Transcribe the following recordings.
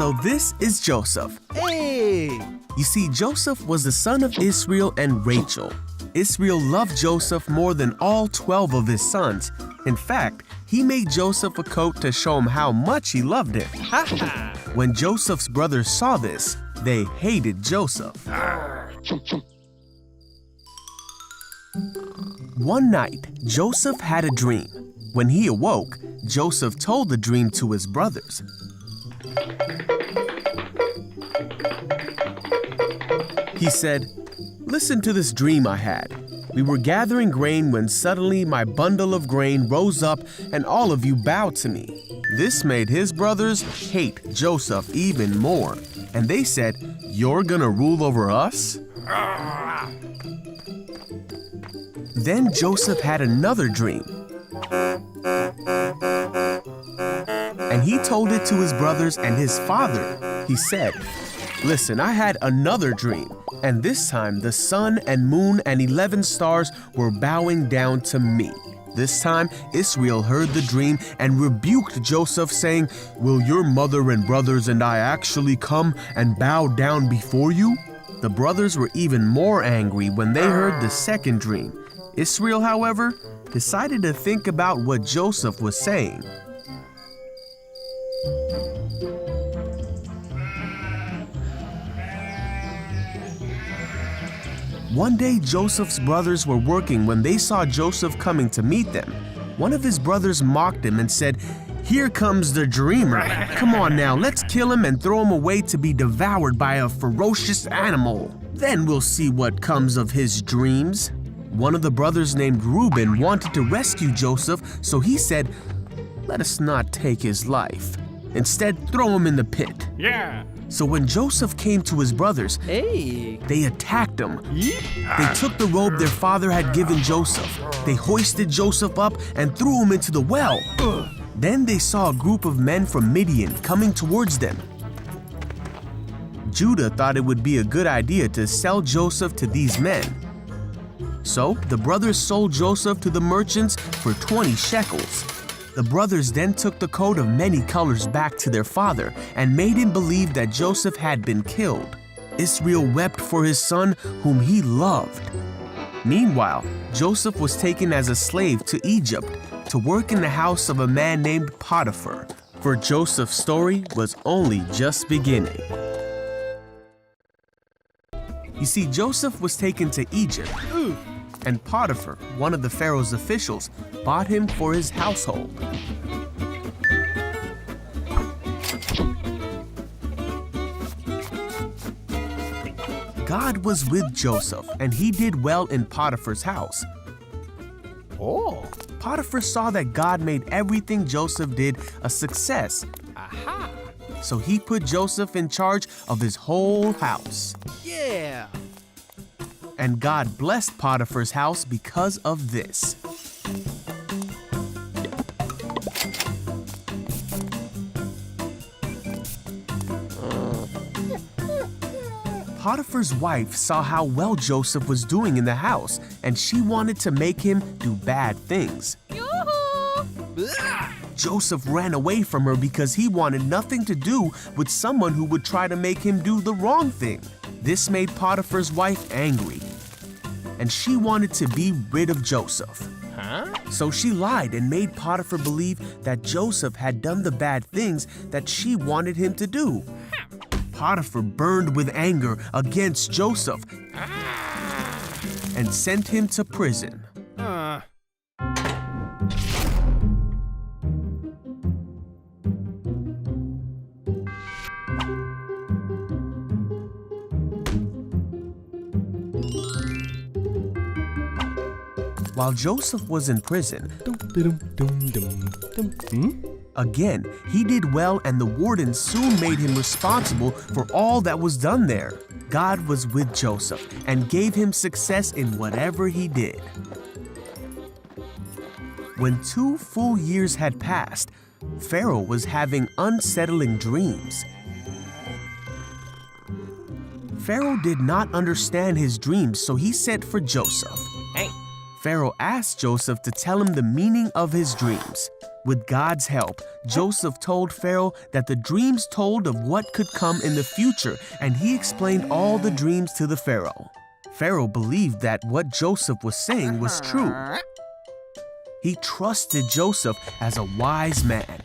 So this is Joseph. Hey! You see, Joseph was the son of Israel and Rachel. Israel loved Joseph more than all 12 of his sons. In fact, he made Joseph a coat to show him how much he loved him. When Joseph's brothers saw this, they hated Joseph. One night, Joseph had a dream. When he awoke, Joseph told the dream to his brothers. He said, "Listen to this dream I had. We were gathering grain when suddenly my bundle of grain rose up and all of you bowed to me." This made his brothers hate Joseph even more. And they said, "You're gonna rule over us?" Then Joseph had another dream. And he told it to his brothers and his father. He said, "Listen, I had another dream. And this time the sun and moon and 11 stars were bowing down to me." This time Israel heard the dream and rebuked Joseph, saying, "Will your mother and brothers and I actually come and bow down before you?" The brothers were even more angry when they heard the second dream. Israel, however, decided to think about what Joseph was saying. One day, Joseph's brothers were working when they saw Joseph coming to meet them. One of his brothers mocked him and said, "Here comes the dreamer. Come on now, let's kill him and throw him away to be devoured by a ferocious animal. Then we'll see what comes of his dreams." One of the brothers named Reuben wanted to rescue Joseph, so he said, "Let us not take his life. Instead, throw him in the pit." Yeah! So when Joseph came to his brothers, Hey! they attacked him. They took the robe their father had given Joseph. They hoisted Joseph up and threw him into the well. Then they saw a group of men from Midian coming towards them. Judah thought it would be a good idea to sell Joseph to these men. So the brothers sold Joseph to the merchants for 20 shekels. The brothers then took the coat of many colors back to their father and made him believe that Joseph had been killed. Israel wept for his son whom he loved. Meanwhile, Joseph was taken as a slave to Egypt to work in the house of a man named Potiphar, for Joseph's story was only just beginning. You see, Joseph was taken to Egypt, and Potiphar, one of the Pharaoh's officials, bought him for his household. God was with Joseph, and he did well in Potiphar's house. Oh! Potiphar saw that God made everything Joseph did a success. Aha! So he put Joseph in charge of his whole house. Yeah! And God blessed Potiphar's house because of this. Potiphar's wife saw how well Joseph was doing in the house, and she wanted to make him do bad things. Joseph ran away from her because he wanted nothing to do with someone who would try to make him do the wrong thing. This made Potiphar's wife angry, and she wanted to be rid of Joseph. So she lied and made Potiphar believe that Joseph had done the bad things that she wanted him to do. Potiphar burned with anger against Joseph and sent him to prison. While Joseph was in prison, again, he did well, and the warden soon made him responsible for all that was done there. God was with Joseph and gave him success in whatever he did. When 2 full years had passed, Pharaoh was having unsettling dreams. Pharaoh did not understand his dreams, so he sent for Joseph. Pharaoh asked Joseph to tell him the meaning of his dreams. With God's help, Joseph told Pharaoh that the dreams told of what could come in the future, and he explained all the dreams to the Pharaoh. Pharaoh believed that what Joseph was saying was true. He trusted Joseph as a wise man.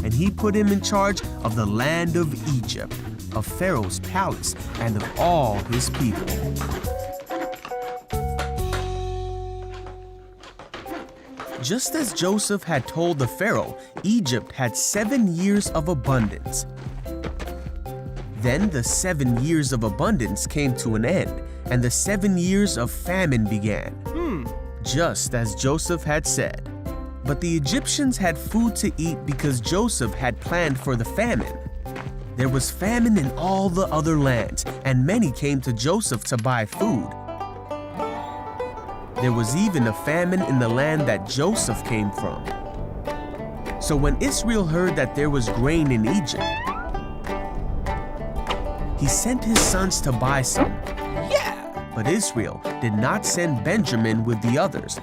And he put him in charge of the land of Egypt, of Pharaoh's palace, and of all his people. Just as Joseph had told the Pharaoh, Egypt had 7 years of abundance. Then the 7 years of abundance came to an end, and the 7 years of famine began, just as Joseph had said. But the Egyptians had food to eat because Joseph had planned for the famine. There was famine in all the other lands, and many came to Joseph to buy food. There was even a famine in the land that Joseph came from. So when Israel heard that there was grain in Egypt, he sent his sons to buy some. But Israel did not send Benjamin with the others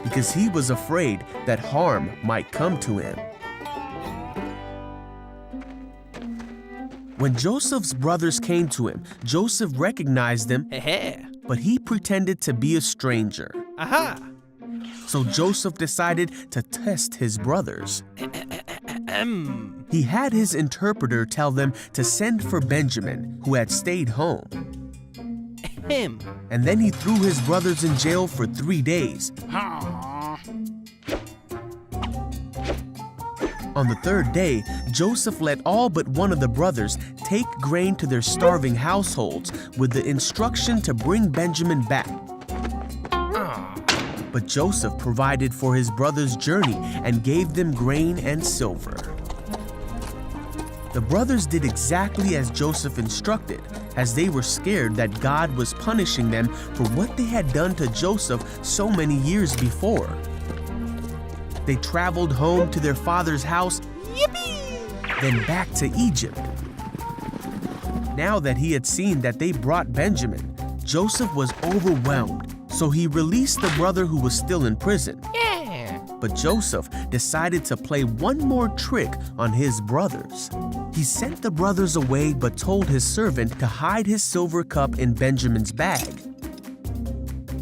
because he was afraid that harm might come to him. When Joseph's brothers came to him, Joseph recognized them, but he pretended to be a stranger. So Joseph decided to test his brothers. He had his interpreter tell them to send for Benjamin, who had stayed home. And then he threw his brothers in jail for 3 days. On the 3rd day, Joseph let all but one of the brothers take grain to their starving households with the instruction to bring Benjamin back. But Joseph provided for his brothers' journey and gave them grain and silver. The brothers did exactly as Joseph instructed, as they were scared that God was punishing them for what they had done to Joseph so many years before. They traveled home to their father's house, then back to Egypt. Now that he had seen that they brought Benjamin, Joseph was overwhelmed, so he released the brother who was still in prison. But Joseph decided to play one more trick on his brothers. He sent the brothers away but told his servant to hide his silver cup in Benjamin's bag.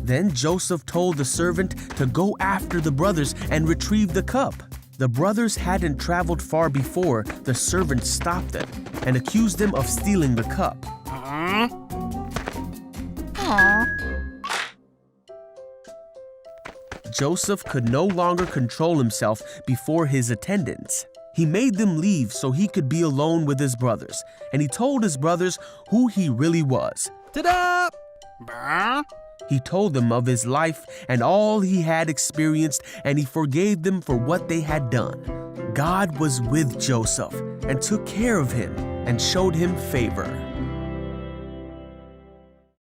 Then Joseph told the servant to go after the brothers and retrieve the cup. The brothers hadn't traveled far before the servant stopped them and accused them of stealing the cup. Joseph could no longer control himself before his attendants. He made them leave so he could be alone with his brothers, and he told his brothers who he really was. Ta-da! He told them of his life and all he had experienced, and he forgave them for what they had done. God was with Joseph and took care of him and showed him favor.